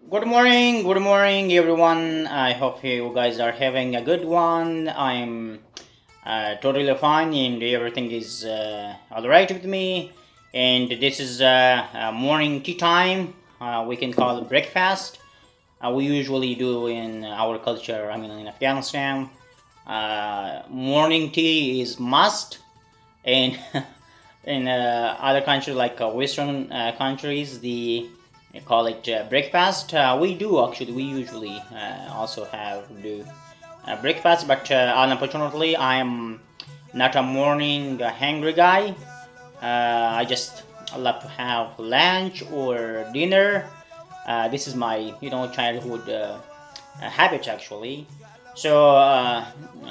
Good morning, everyone. I hope you guys are having a good one. I'm totally fine, and everything is all right with me. And this is morning tea time. We can call it breakfast. We usually do in our culture. I mean, in Afghanistan, morning tea is must, and in other countries like Western countries, they call it breakfast. We do actually. We usually also do breakfast, but unfortunately, I am not a morning hungry guy. I just love to have lunch or dinner. This is my childhood habit actually. So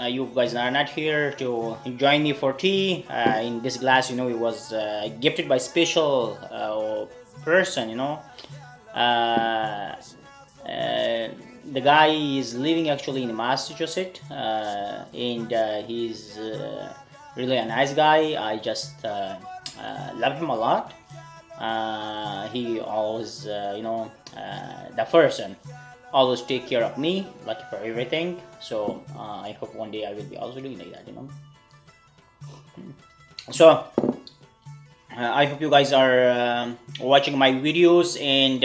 you guys are not here to join me for tea. In this glass, it was gifted by special person. Uh, uh, the guy is living actually in Massachusetts, and he's really a nice guy. I just love him a lot. He always, the person always take care of me, like for everything. So I hope one day I will be also doing like that. So I hope you guys are watching my videos and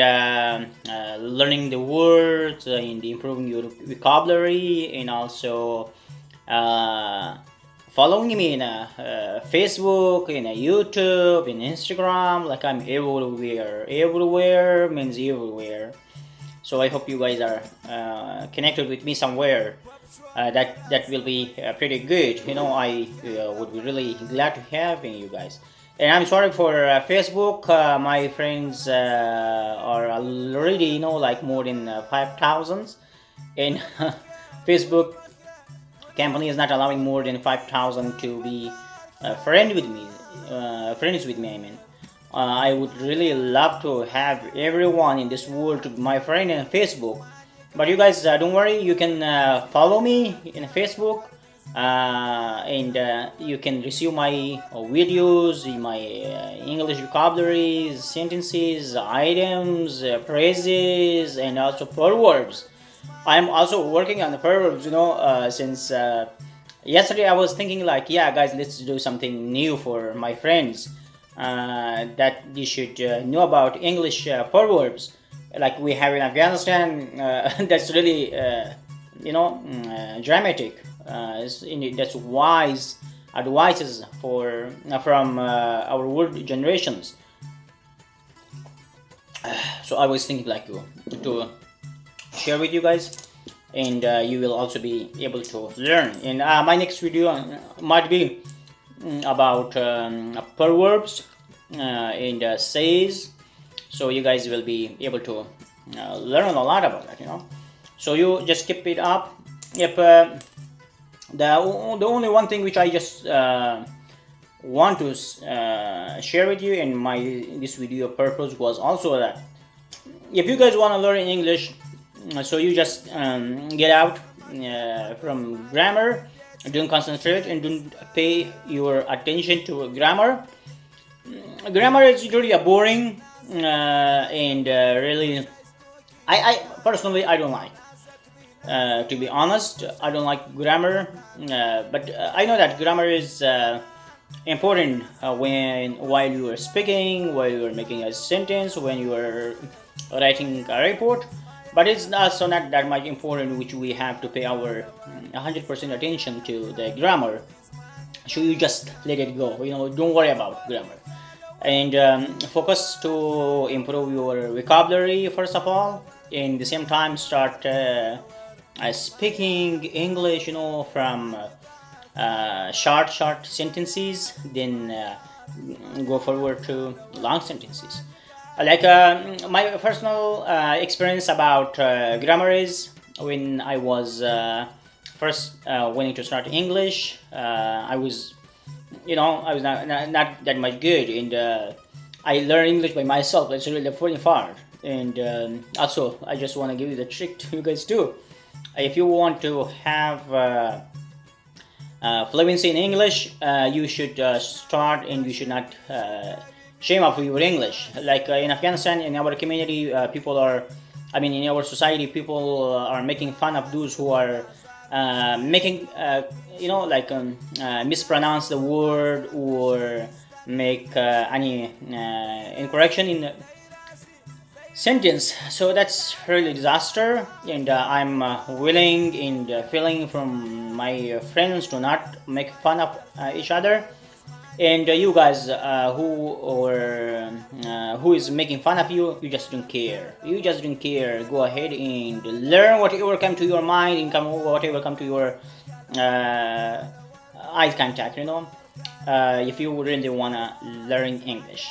learning the words and improving your vocabulary, and also uh, following me in Facebook, in YouTube, in Instagram. Like I'm everywhere. Everywhere means everywhere. So I hope you guys are connected with me somewhere. That will be pretty good. I would be really glad to have you guys. And I'm sorry for Facebook. My friends are already, like more than 5,000, and Facebook company is not allowing more than 5,000 to be friend with me. Friends with me. I mean, I would really love to have everyone in this world to be my friend on Facebook. But you guys, don't worry. You can follow me in Facebook, and you can receive my videos, my English vocabularies, sentences, items, phrases, and also proverbs. I'm also working on the proverbs, since yesterday I was thinking like, yeah, guys, let's do something new for my friends, that they should know about English proverbs like we have in Afghanistan. That's really, dramatic. That's wise advices for from our world generations. So I was thinking like to share with you guys, and you will also be able to learn. And my next video might be about proverbs and says, so you guys will be able to learn a lot about that. So you just keep it up. If the only one thing which I just want to share with you in my this video purpose was also that if you guys want to learn English, so you just get out from grammar, don't concentrate and don't pay your attention to grammar. Grammar is usually a boring and really, I personally I don't like. To be honest, I don't like grammar, but I know that grammar is important when while you are speaking, while you are making a sentence, when you are writing a report. But it's also not that much important, which we have to pay our 100% attention to the grammar. So you just let it go. Don't worry about grammar, and focus to improve your vocabulary first of all. In the same time, start speaking English, from short sentences, then go forward to long sentences. Like my personal experience about grammar is when I was first wanting to start English, I was not that much good, and I learned English by myself. It's really pretty far. And also, I just want to give you the trick to you guys too. If you want to have fluency in English, you should start, and you should not shame of your English. Like in Afghanistan, in our community, people are I mean, in our society, people are making fun of those who are making, like mispronounce the word or make any incorrection in sentence. So that's really disaster, and I'm willing and feeling from my friends to not make fun of each other. And you guys who is making fun of you, you just don't care. You just don't care. Go ahead and learn whatever come to your mind and whatever come to your uh, eye contact. If you really wanna learn English.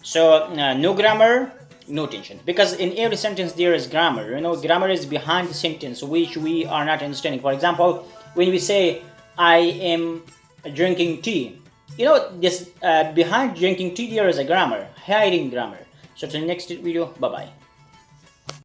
So no grammar, no tension. Because in every sentence there is grammar. Grammar is behind the sentence, which we are not understanding. For example, when we say, I am drinking tea. This behind drinking tea there is a grammar, hiding grammar. So till next video, bye bye.